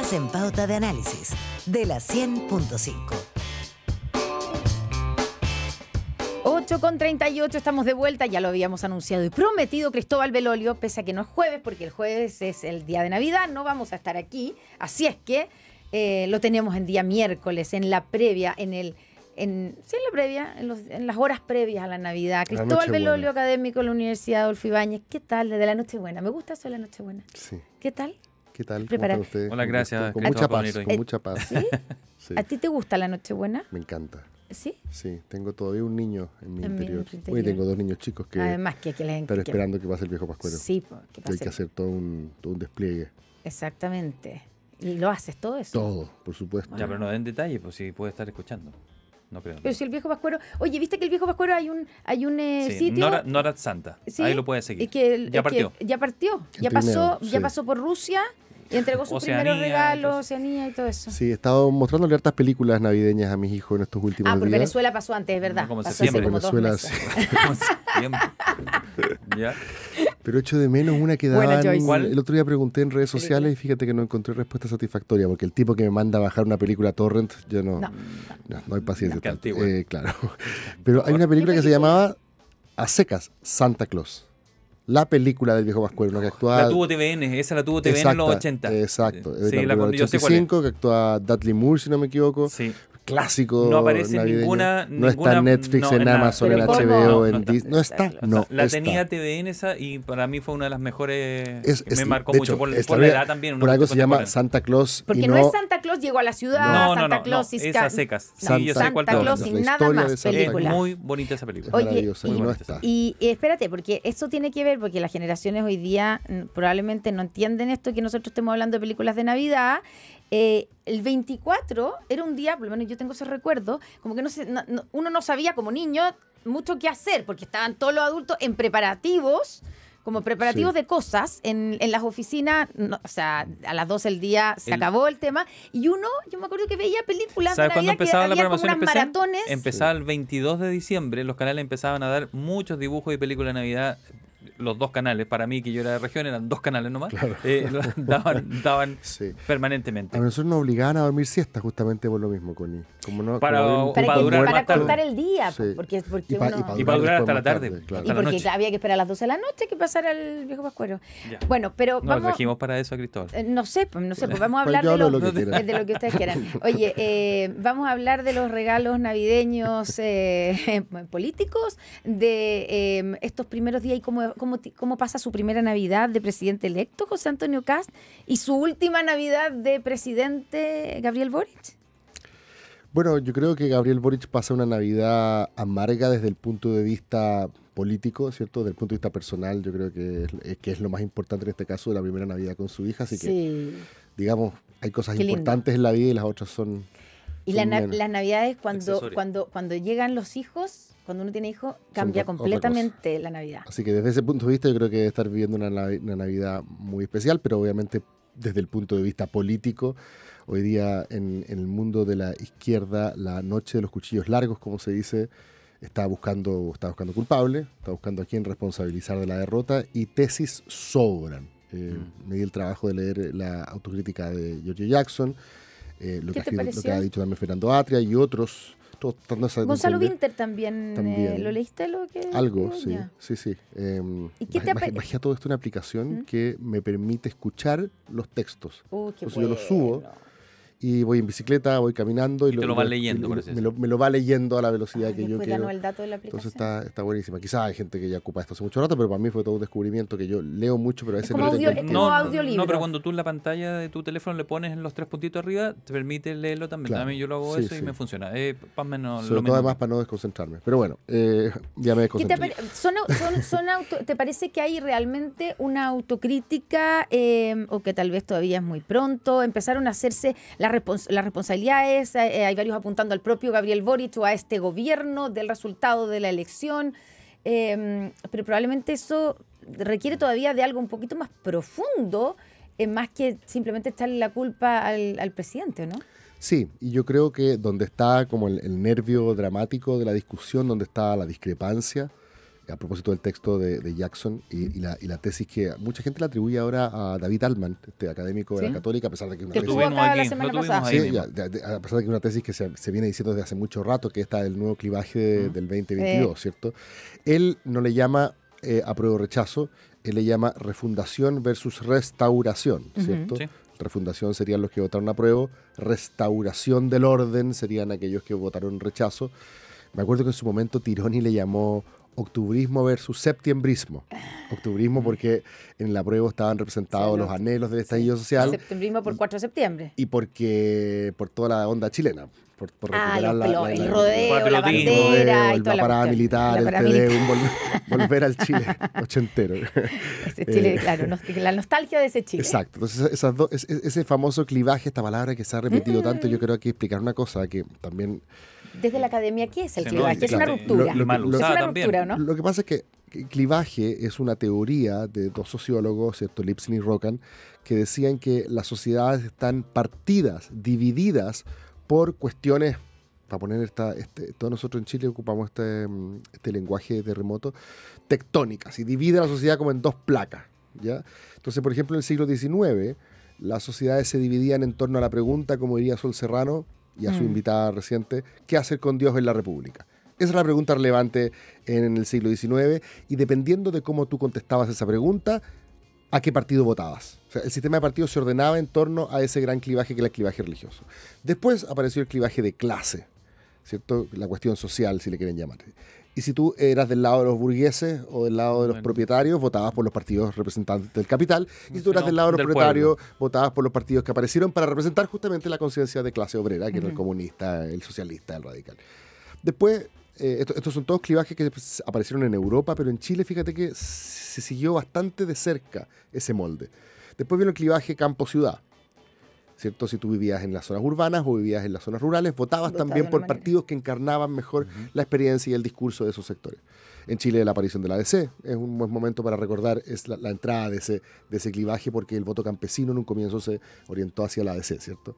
Estás en Pauta de Análisis de la 100.5. 8:38, estamos de vuelta, ya lo habíamos anunciado y prometido. Cristóbal Belolio, pese a que no es jueves, porque el jueves es el día de Navidad, no vamos a estar aquí, así es que lo tenemos en día miércoles, en la previa, en las horas previas a la Navidad. Cristóbal Belolio, académico de la Universidad Adolfo Ibáñez. ¿Qué tal desde la Nochebuena? Me gusta eso de la Nochebuena. Sí. ¿Qué tal? ¿Qué tal? ¿Cómo Prepara- están ustedes? Hola, gracias. Con Cristóbal, mucha por paz, venir hoy. con mucha paz. ¿Sí? Sí, ¿A ti te gusta la Nochebuena? me encanta. ¿Sí? Sí, tengo todavía un niño en mi En mi interior. interior. Hoy tengo 2 niños chicos que Además que aquí les están esperando que pase el viejo pascuero. Sí, que Y hay pase. que hacer todo un despliegue. Exactamente. ¿Y lo haces todo eso? Todo, por supuesto. Ya, pero no den detalles, pues si puede estar escuchando. No creo. Pero si el viejo Pascuero... Oye, ¿viste que el viejo Pascuero hay un Sí, sitio? Nora Santa. ¿Sí? Ahí lo puedes seguir. Es que, Ya partió. Ya partió. El Ya trineo, ya sí. pasó por Rusia y entregó sus Oceanía, primeros regalos, entonces. Oceanía y todo eso. Sí, he estado mostrándole hartas películas navideñas a mis hijos en estos últimos Porque días. Venezuela pasó antes, es verdad. No, como en Pasó hace septiembre. como 2 Venezuela, meses. Tiempo. ¿Ya? Pero echo de menos una que Buena daban. choice. ¿Cuál? El otro día pregunté en redes sociales y fíjate que no encontré respuesta satisfactoria, porque el tipo que me manda a bajar una película torrent, yo no hay paciencia. Qué tanto. antigua. Claro. Pero hay una película que se llamaba A secas, Santa Claus. La película del viejo Pascuero, ¿no? Que actúa... La tuvo TVN, esa la tuvo TVN en los 80. Exacto. Es Sí, la película del yo sé cuál es. 85, que actúa Dudley Moore, si no me equivoco. Sí. Clásico No aparece navideño. ninguna- No está ninguna- en Netflix, no, en en nada. Amazon, en Pero ¿cómo? HBO, No en está. Disney. No está. No La está. tenía TVN esa y para mí fue una de las mejores. Que me marcó de mucho hecho, por esta la vida- edad también. una Por algo se cuestión llama contemporánea. Santa Claus. Porque y no es Santa Claus, llegó a la ciudad, Santa Claus y esa secas. No, Sí, yo sé Santa cuál Claus te y La nada historia de más Santa película. Es muy bonita esa película. Oye, Maravillosa, y no bonita. está. Y espérate, porque esto tiene que ver, porque las generaciones hoy día probablemente no entienden esto, que nosotros estemos hablando de películas de Navidad. El 24 era un día, por lo menos yo tengo ese recuerdo, como que uno no sabía como niño mucho qué hacer, porque estaban todos los adultos en preparativos, como preparativos Sí. de cosas en las oficinas, o sea, a las 12 del día se acabó el tema, y yo me acuerdo que veía películas de ¿Sabes cuándo Navidad que empezaba la había como programación unas especial? maratones. Empezaba el 22 de diciembre, los canales empezaban a dar muchos dibujos y películas de Navidad. Los 2 canales, para mí que yo era de región, eran 2 canales nomás, daban Sí. permanentemente. A nosotros nos obligaban a dormir siesta justamente por lo mismo, Connie. Como no, Para- como había un para tipo durar muerto. más tarde. cortar el día, Sí. porque Y pa- uno... Y para durar hasta después la más tarde, claro. Y hasta la porque noche. había que esperar a las 12 de la noche que pasara el viejo Pascuero. Ya. Bueno, pero Nos vamos... elegimos para eso a Cristóbal. No sé, pues vamos a Pues hablar yo de hablo lo, de lo que quieran. de lo que ustedes quieran. Oye, vamos a hablar de los regalos navideños políticos, de estos primeros días y cómo pasa su primera Navidad de presidente electo, José Antonio Kast, y su última Navidad de presidente, Gabriel Boric. Bueno, yo creo que Gabriel Boric pasa una Navidad amarga desde el punto de vista político, ¿cierto? Desde el punto de vista personal, yo creo que es lo más importante en este caso de la primera Navidad con su hija, así que, Sí. digamos, hay cosas Qué lindo. importantes en la vida y las otras son... Y son menos. las Navidades, Accesorios. cuando llegan los hijos, cuando uno tiene hijos, cambia otra completamente la Navidad. Así que desde ese punto de vista yo creo que debe estar viviendo una Navidad muy especial, pero obviamente desde el punto de vista político, hoy día en el mundo de la izquierda, la noche de los cuchillos largos, como se dice, está buscando culpable, está buscando a quién responsabilizar de la derrota y tesis sobran. Me di el trabajo de leer la autocrítica de George Jackson, lo ¿Qué te que pareció? ha dicho también Fernando Atria y otros. Todos tratando de Gonzalo entender. Winter también, También. ¿lo leíste lo que? Algo, que- sí, ya. sí. ¿Y qué te Bajé a todo esto una aplicación que me permite escuchar los textos. Qué Entonces yo lo bueno. subo y voy en bicicleta, voy caminando. Y te lo va leyendo, por así me lo va leyendo a la velocidad que yo Después quiero. danos el dato de la Entonces aplicación. está buenísima. Quizás hay gente que ya ocupa esto hace mucho rato, pero para mí fue todo un descubrimiento que yo leo mucho, pero a veces como no audio- tengo es tiempo. como audiolibro. No, pero cuando tú en la pantalla de tu teléfono le pones en los 3 puntitos arriba, te permite leerlo también. Claro. A mí yo lo hago Sí, eso y sí. me funciona. Más o menos Sobre lo todo mismo. además para no desconcentrarme. Pero bueno, ya me ¿Qué te, desconcentré. ¿Te parece que hay realmente una autocrítica o que tal vez todavía es muy pronto? Empezaron a hacerse las responsabilidades, hay varios apuntando al propio Gabriel Boric o a este gobierno del resultado de la elección, pero probablemente eso requiere todavía de algo un poquito más profundo, más que simplemente echarle la culpa al presidente, ¿no? Sí, y yo creo que donde está como el nervio dramático de la discusión, donde está la discrepancia, a propósito del texto de Jackson y la tesis que mucha gente le atribuye ahora a David Altman, este académico de la Católica, a pesar de que es una Que tesis... estuvo acá la semana pasada. Sí, a pesar de que es una tesis que se viene diciendo desde hace mucho rato, que esta del nuevo clivaje del 2022, ¿cierto? Él no le llama apruebo o rechazo, él le llama refundación versus restauración, ¿cierto? Sí. Refundación serían los que votaron apruebo, restauración del orden serían aquellos que votaron rechazo. Me acuerdo que en su momento Tironi le llamó octubrismo versus septiembrismo. Octubrismo porque en el apruebo estaban representados los anhelos del estallido social. Septiembrismo por 4 de septiembre. Y porque por toda la onda chilena. Por recuperar el rodeo, la bandera y toda la parada militar, el Tedeum, volver al Chile ochentero. Ese Chile, claro, la nostalgia de ese Chile. Exacto. Entonces, ese famoso clivaje, esta palabra que se ha repetido tanto, yo creo que hay que explicar una cosa que también... Desde la academia, ¿qué es el clivaje? Es una ruptura. Es una ruptura, ¿no? Lo que pasa es que clivaje es una teoría de dos sociólogos, ¿cierto? Lipson y Rockan, que decían que las sociedades están partidas, divididas por cuestiones, para poner todos nosotros en Chile ocupamos este lenguaje de remoto, tectónicas, y divide la sociedad como en dos placas, ¿ya? Entonces, por ejemplo, en el siglo XIX, las sociedades se dividían en torno a la pregunta, como diría Sol Serrano, y a su invitada reciente, ¿qué hacer con Dios en la República? Esa es la pregunta relevante en el siglo XIX, y dependiendo de cómo tú contestabas esa pregunta, ¿a qué partido votabas? O sea, el sistema de partidos se ordenaba en torno a ese gran clivaje que era el clivaje religioso. Después apareció el clivaje de clase, ¿cierto? La cuestión social, si le quieren llamar. Y si tú eras del lado de los burgueses o del lado de los propietarios, votabas por los partidos representantes del capital. Y si tú eras del lado de los propietarios, votabas por los partidos que aparecieron para representar justamente la conciencia de clase obrera, que era el comunista, el socialista, el radical. Después, estos son todos clivajes que aparecieron en Europa, pero en Chile, fíjate que se siguió bastante de cerca ese molde. Después vino el clivaje campo-ciudad, ¿cierto? Si tú vivías en las zonas urbanas o vivías en las zonas rurales, votabas también por partidos que encarnaban mejor la experiencia y el discurso de esos sectores. En Chile la aparición de la ADC es un buen momento para recordar es la entrada de ese clivaje, porque el voto campesino en un comienzo se orientó hacia la ADC, ¿cierto?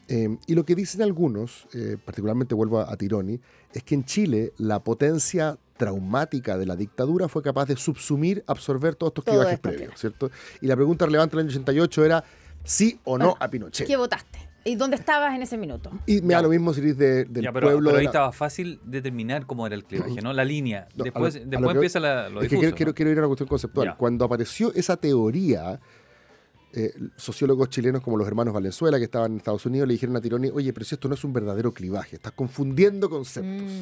Y lo que dicen algunos, particularmente vuelvo a Tironi, es que en Chile la potencia traumática de la dictadura fue capaz de subsumir, absorber todos estos clivajes previos, ¿cierto? Y la pregunta relevante del año 88 era ¿sí o no a Pinochet? ¿Qué votaste? ¿Y dónde estabas en ese minuto? Y me da lo mismo si eres del pueblo... Pero ahí estaba fácil determinar cómo era el clivaje, ¿no? La línea. Después empieza lo difuso. Quiero ir a una cuestión conceptual. Ya. Cuando apareció esa teoría... sociólogos chilenos como los hermanos Valenzuela, que estaban en Estados Unidos, le dijeron a Tironi, oye, pero si esto no es un verdadero clivaje, estás confundiendo conceptos.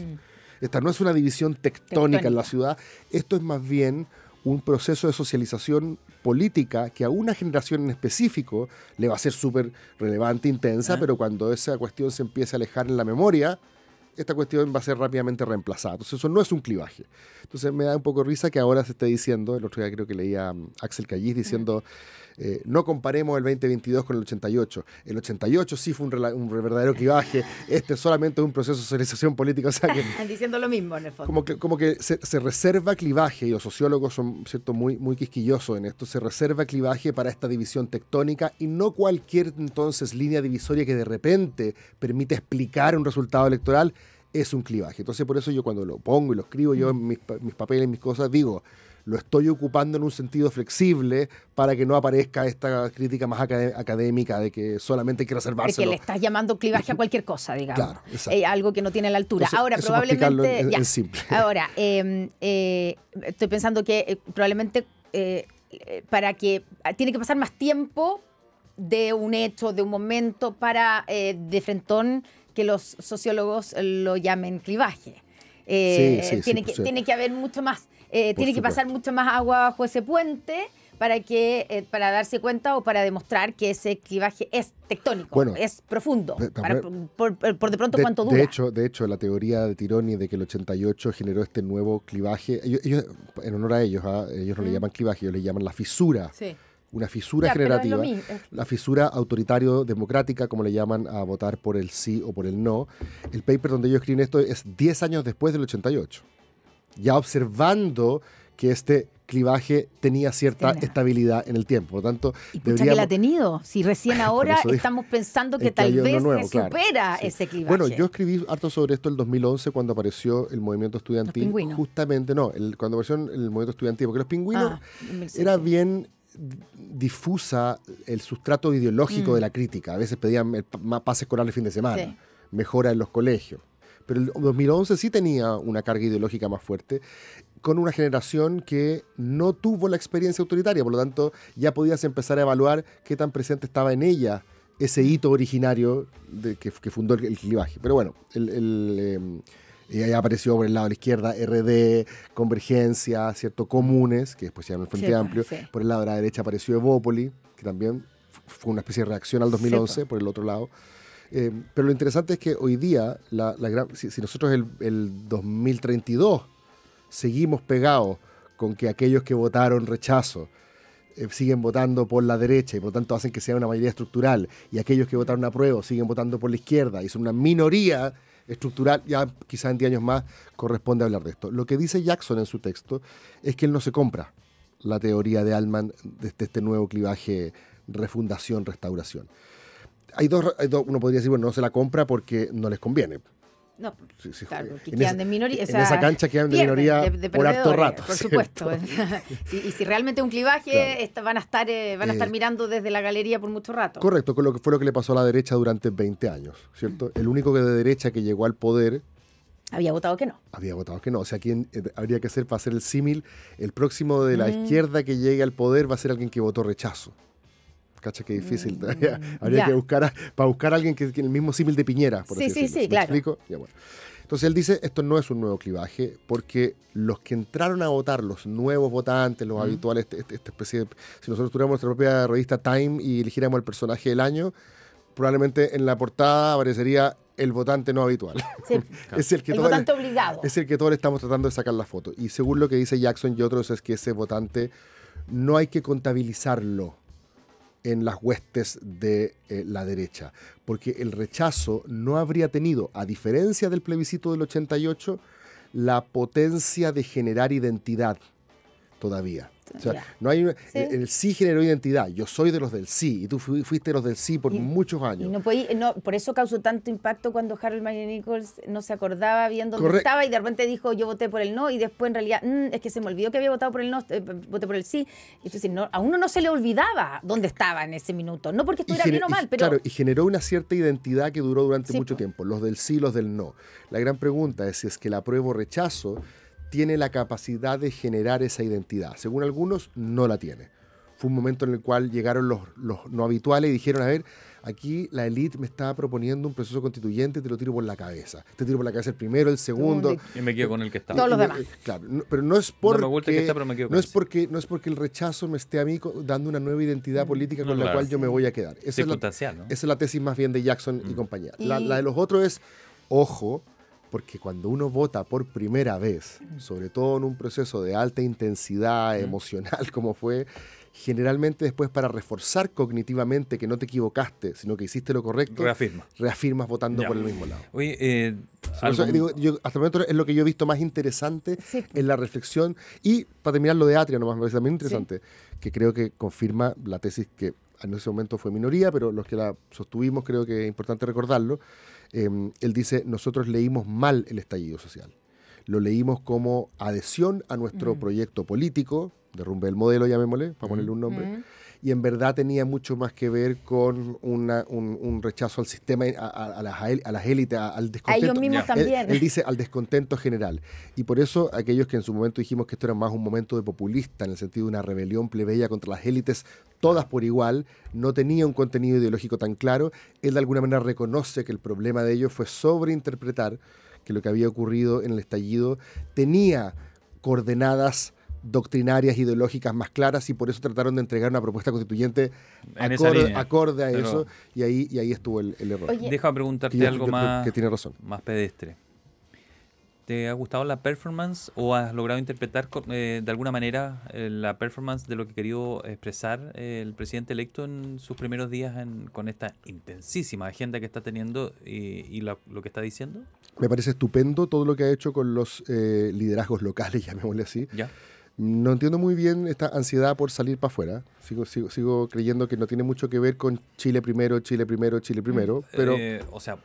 Esta no es una división tectónica en la ciudad, esto es más bien un proceso de socialización política que a una generación en específico le va a ser súper relevante, intensa, pero cuando esa cuestión se empiece a alejar en la memoria, esta cuestión va a ser rápidamente reemplazada. Entonces eso no es un clivaje. Entonces me da un poco de risa que ahora se esté diciendo, el otro día creo que leía a Axel Callis diciendo, no comparemos el 2022 con el 88. El 88 sí fue un verdadero clivaje, este solamente es un proceso de socialización política. O sea que, diciendo lo mismo en el fondo. Como que se reserva clivaje, y los sociólogos son, ¿cierto?, muy quisquillosos en esto, se reserva clivaje para esta división tectónica y no cualquier entonces línea divisoria que de repente permite explicar un resultado electoral es un clivaje. Entonces por eso yo cuando lo pongo y lo escribo yo en mis papeles, mis cosas, digo, lo estoy ocupando en un sentido flexible para que no aparezca esta crítica más académica de que solamente hay que reservárselo. De que le estás llamando clivaje a cualquier cosa, digamos. Claro, exacto. Algo que no tiene la altura. Entonces, ahora, probablemente... en simple. Ahora, estoy pensando que probablemente para que... Tiene que pasar más tiempo de un hecho, de un momento, para de frentón que los sociólogos lo llamen clivaje. Tiene que haber mucho más... tiene que pasar mucho más agua bajo ese puente para darse cuenta o para demostrar que ese clivaje es tectónico, bueno, es profundo. Por de pronto, ¿cuánto dura? De hecho, la teoría de Tironi de que el 88 generó este nuevo clivaje, ellos en honor a ellos, ellos no le llaman clivaje, ellos le llaman la fisura. Sí. Una fisura generativa, la fisura autoritario-democrática, como le llaman a votar por el sí o por el no. El paper donde ellos escriben esto es 10 años después del 88. Ya observando que este clivaje tenía cierta estabilidad en el tiempo. Por lo tanto, y pucha que la ha tenido. Si recién ahora estamos pensando que tal vez se supera ese clivaje. Bueno, yo escribí harto sobre esto el 2011 cuando apareció el movimiento estudiantil. Justamente, cuando apareció el movimiento estudiantil, porque los pingüinos era bien difusa el sustrato ideológico de la crítica. A veces pedían más pase escolar el fin de semana, mejora en los colegios. Pero el 2011 sí tenía una carga ideológica más fuerte, con una generación que no tuvo la experiencia autoritaria, por lo tanto ya podías empezar a evaluar qué tan presente estaba en ella ese hito originario que fundó el clivaje. Pero bueno, ahí apareció por el lado de la izquierda RD, Convergencia, ¿cierto? Comunes, que después se llama el Frente Amplio. Por el lado de la derecha apareció Evópoli, que también fue una especie de reacción al 2011, por el otro lado. Pero lo interesante es que hoy día, si nosotros el 2032 seguimos pegados con que aquellos que votaron rechazo siguen votando por la derecha y por lo tanto hacen que sea una mayoría estructural, y aquellos que votaron apruebo siguen votando por la izquierda y son una minoría estructural, ya quizás en 10 años más corresponde hablar de esto. Lo que dice Jackson en su texto es que él no se compra la teoría de Altman de este nuevo clivaje refundación, restauración. Hay dos, uno podría decir, bueno, no se la compra porque no les conviene. No, claro, que quedan de minoría. En esa cancha quedan de minoría por harto rato. Por supuesto. Y si realmente es un clivaje, van a estar mirando desde la galería por mucho rato. Correcto, con lo que fue lo que le pasó a la derecha durante 20 años, ¿cierto? El único que de derecha que llegó al poder... Había votado que no. O sea, ¿quién habría que ser para hacer el símil? El próximo de la izquierda que llegue al poder va a ser alguien que votó rechazo. Cacha, qué difícil. Habría que buscar para buscar a alguien que el mismo símil de Piñera, por así decirlo. Sí, claro. ¿Me explico? Ya, bueno. Entonces él dice, esto no es un nuevo clivaje, porque los que entraron a votar, los nuevos votantes, los habituales, esta especie de... Si nosotros tuviéramos nuestra propia revista Time y eligiéramos el personaje del año, probablemente en la portada aparecería el votante no habitual. Sí. El votante obligado. Es el que todos le estamos tratando de sacar la foto. Y según lo que dice Jackson y otros, es que ese votante no hay que contabilizarlo en las huestes de la derecha, porque el rechazo no habría tenido, a diferencia del plebiscito del 88, la potencia de generar identidad todavía. O sea, no hay el sí generó identidad. Yo soy de los del sí y tú fuiste de los del sí por muchos años. Y por eso causó tanto impacto cuando Harold Nichols no se acordaba bien dónde estaba y de repente dijo yo voté por el no y después en realidad es que se me olvidó que había votado por el no, voté por el sí. Entonces a uno no se le olvidaba dónde estaba en ese minuto. No porque estuviera bien o mal, pero... Claro, y generó una cierta identidad que duró durante mucho tiempo. Los del sí, los del no. La gran pregunta es si es que el apruebo o rechazo tiene la capacidad de generar esa identidad. Según algunos, no la tiene. Fue un momento en el cual llegaron los no habituales y dijeron, a ver, aquí la élite me está proponiendo un proceso constituyente y te lo tiro por la cabeza. Te tiro por la cabeza el primero, el segundo. Y me quedo con el que está. Todos los demás. Claro, pero no es porque... No me gusta el que está, pero me quedo con no es porque el rechazo me esté a mí dando una nueva identidad política con la cual yo me voy a quedar. Esa es la tesis más bien de Jackson y compañía. La de los otros es, ojo, porque cuando uno vota por primera vez, sobre todo en un proceso de alta intensidad emocional como fue, generalmente después para reforzar cognitivamente que no te equivocaste, sino que hiciste lo correcto, reafirmas votando por el mismo lado. Oye, yo hasta el momento es lo que yo he visto más interesante en la reflexión. Y para terminar lo de Atria, nomás me parece también interesante, que creo que confirma la tesis que en ese momento fue minoría, pero los que la sostuvimos creo que es importante recordarlo. Él dice, nosotros leímos mal el estallido social. Lo leímos como adhesión a nuestro proyecto político, derrumbe del modelo, llamémosle, para ponerle un nombre, y en verdad tenía mucho más que ver con un rechazo al sistema, a las élites, al descontento. A ellos mismos también. Él dice al descontento general. Y por eso aquellos que en su momento dijimos que esto era más un momento de populista, en el sentido de una rebelión plebeya contra las élites, todas por igual, no tenía un contenido ideológico tan claro, él de alguna manera reconoce que el problema de ellos fue sobreinterpretar que lo que había ocurrido en el estallido tenía coordenadas doctrinarias, ideológicas más claras, y por eso trataron de entregar una propuesta constituyente acorde a eso, y ahí estuvo el error. Oye, déjame preguntarte algo más, que tiene razón. Más pedestre. ¿Te ha gustado la performance o has logrado interpretar de alguna manera la performance de lo que quería expresar el presidente electo en sus primeros días con esta intensísima agenda que está teniendo y lo que está diciendo? Me parece estupendo todo lo que ha hecho con los liderazgos locales, llamémosle así. ¿Ya? No entiendo muy bien esta ansiedad por salir para afuera. Sigo creyendo que no tiene mucho que ver con Chile primero, Chile primero, Chile primero, pero... O sea,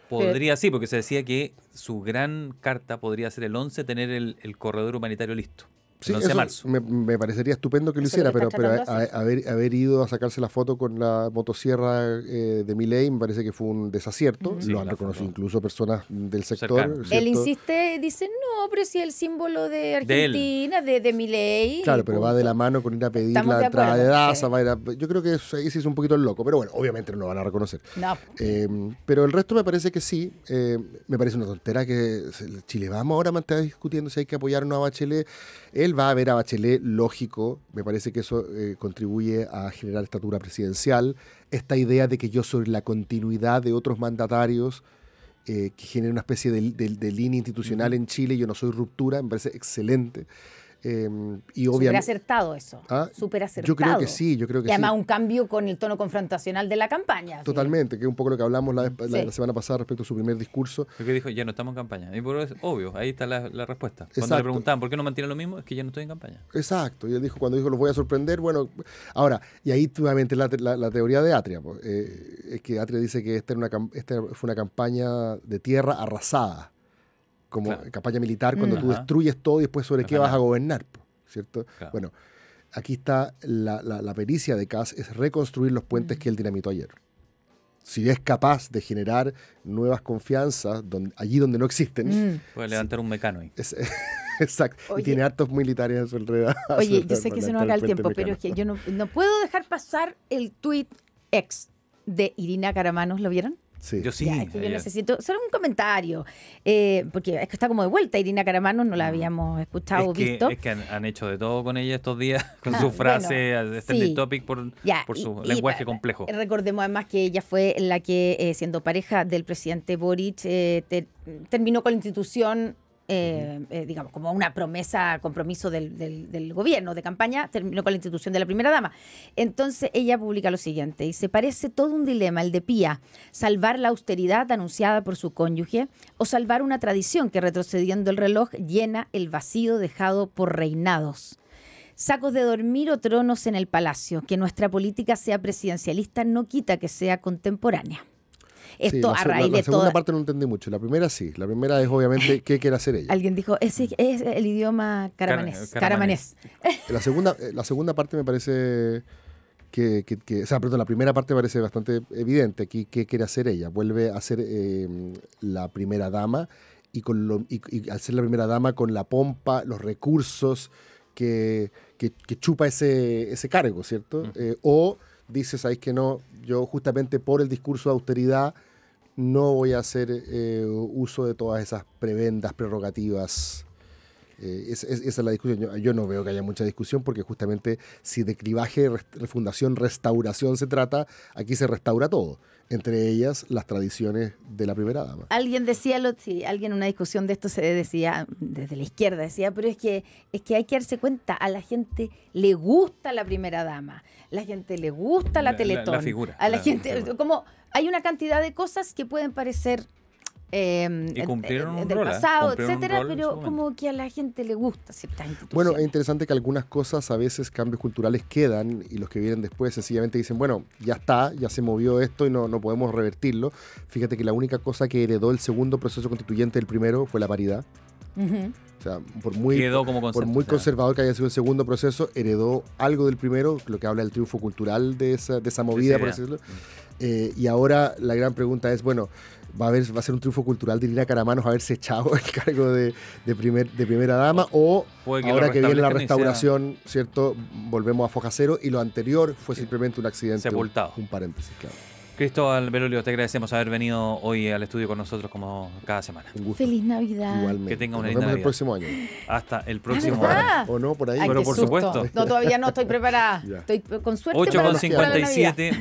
podría sí, porque se decía que su gran carta podría ser el 11, tener el corredor humanitario listo. Sí, el 11 de marzo. me parecería estupendo que lo Eso hiciera, es lo que pero está tratando de haber ido a sacarse la foto con la motosierra de Milei me parece que fue un desacierto. Sí, Lo han la reconocido foto. incluso personas del sector. Cercano. ¿cierto? Él insiste, dice, no, pero si el símbolo de De él. Argentina, de Milei. Claro, pero va de la punto. mano con ir a pedir Estamos la de entrada de acuerdo, DASA. sí. Yo creo que ahí sí es un poquito el loco, pero bueno, obviamente no lo van a reconocer. No. Pero el resto me parece que sí. Me parece una tontera que Chile vamos ahora a estar discutiendo si hay que apoyarnos a Bachelet. Él va a ver a Bachelet, lógico. Me parece que eso contribuye a generar estatura presidencial. Esta idea de que yo soy la continuidad de otros mandatarios que genera una especie de línea institucional en Chile, yo no soy ruptura, me parece excelente. Y Súper obviamente, acertado eso. Súper acertado. yo creo que sí, yo creo que Y además sí. un cambio con el tono confrontacional de la campaña. Totalmente, que es un poco lo que hablamos la Sí. semana pasada respecto a su primer discurso. Porque dijo, ya no estamos en campaña. Y por eso, obvio, ahí está la respuesta. Cuando Exacto. le preguntaban por qué no mantiene lo mismo, es que ya no estoy en campaña. Cuando dijo, los voy a sorprender, bueno, ahora, y ahí nuevamente la teoría de Atria, pues, es que Atria dice que esta fue una campaña de tierra arrasada, como Claro. campaña militar, cuando tú Ajá. destruyes todo y después sobre qué vas a gobernar, pues, ¿cierto? Claro. Bueno, aquí está la pericia de Kass, es reconstruir los puentes que él dinamitó ayer. Si es capaz de generar nuevas confianzas allí donde no existen, Puede levantar un mecano ahí. exacto, Oye. y tiene hartos militares a su alrededor. Oye, yo sé que se nos acaba el Puente tiempo, pero es que yo no puedo dejar pasar el tweet ex de Irina Caramanos. ¿Lo vieron? Sí. Yo sí. Ya, es que yo ayer. necesito hacer un comentario, porque es que está como de vuelta Irina Caramanos, no la habíamos escuchado o visto. Es que han hecho de todo con ella estos días, con Ah, su frase, bueno, de trending sí. topic por Ya, su y lenguaje complejo. Recordemos además que ella fue la que, siendo pareja del presidente Boric, terminó con la institución, digamos, como una promesa, compromiso del gobierno de campaña, terminó con la institución de la primera dama. Entonces ella publica lo siguiente, dice, parece todo un dilema el de Pía, salvar la austeridad anunciada por su cónyuge o salvar una tradición que retrocediendo el reloj llena el vacío dejado por reinados. Sacos de dormir o tronos en el palacio. Que nuestra política sea presidencialista no quita que sea contemporánea. Esto Sí, a raíz la de segunda toda... parte no entendí mucho. La primera sí. La primera es obviamente qué quiere hacer ella. Alguien dijo, ese es el idioma caramanés. Caramanés. La segunda parte me parece la primera parte me parece bastante evidente. Aquí, ¿qué quiere hacer ella? Vuelve a ser la primera dama y al ser la primera dama con la pompa, los recursos que chupa ese cargo, ¿cierto? O dice, ¿sabéis que no? Yo justamente por el discurso de austeridad no voy a hacer uso de todas esas prebendas, prerrogativas. Esa es la discusión. Yo no veo que haya mucha discusión porque justamente si de clivaje, refundación, restauración se trata, aquí se restaura todo. Entre ellas las tradiciones de la primera dama. Alguien decía, alguien en una discusión de esto se decía, desde la izquierda decía, pero es que hay que darse cuenta, a la gente le gusta la primera dama, la gente le gusta la Teletón, la figura, a la la gente, figura. como hay una cantidad de cosas que pueden parecer Y cumplieron un del rol, pasado, cumplieron un etcétera, rol en su pero momento. como que a la gente le gusta ciertas instituciones. Bueno, es interesante que algunas cosas, a veces cambios culturales quedan y los que vienen después sencillamente dicen, bueno, ya está, ya se movió esto y no podemos revertirlo. Fíjate que la única cosa que heredó el segundo proceso constituyente del primero fue la paridad. Ujú. O sea, por muy Quedó como por concepto, muy o sea. conservador que haya sido el segundo proceso, heredó algo del primero, lo que habla del triunfo cultural de esa movida, por así decirlo. Y ahora la gran pregunta es, bueno, va a ser un triunfo cultural de Irina Caramanos haberse echado el cargo de primera dama, o Puede que ahora lo que viene la restablezcan y sea restauración, ¿cierto? Volvemos a foja cero y lo anterior fue simplemente un accidente, sepultado. un paréntesis, claro. Cristóbal Berolio, te agradecemos haber venido hoy al estudio con nosotros como cada semana. Un gusto. Feliz Navidad. Igualmente. Que tenga una Nos linda vemos el Navidad. próximo año. Hasta el próximo ¿verdad? año. ¿O no? Por ahí. Ay, Pero qué por susto. supuesto. No, todavía no estoy preparada. Ya. Estoy con suerte para la Navidad. 8:57.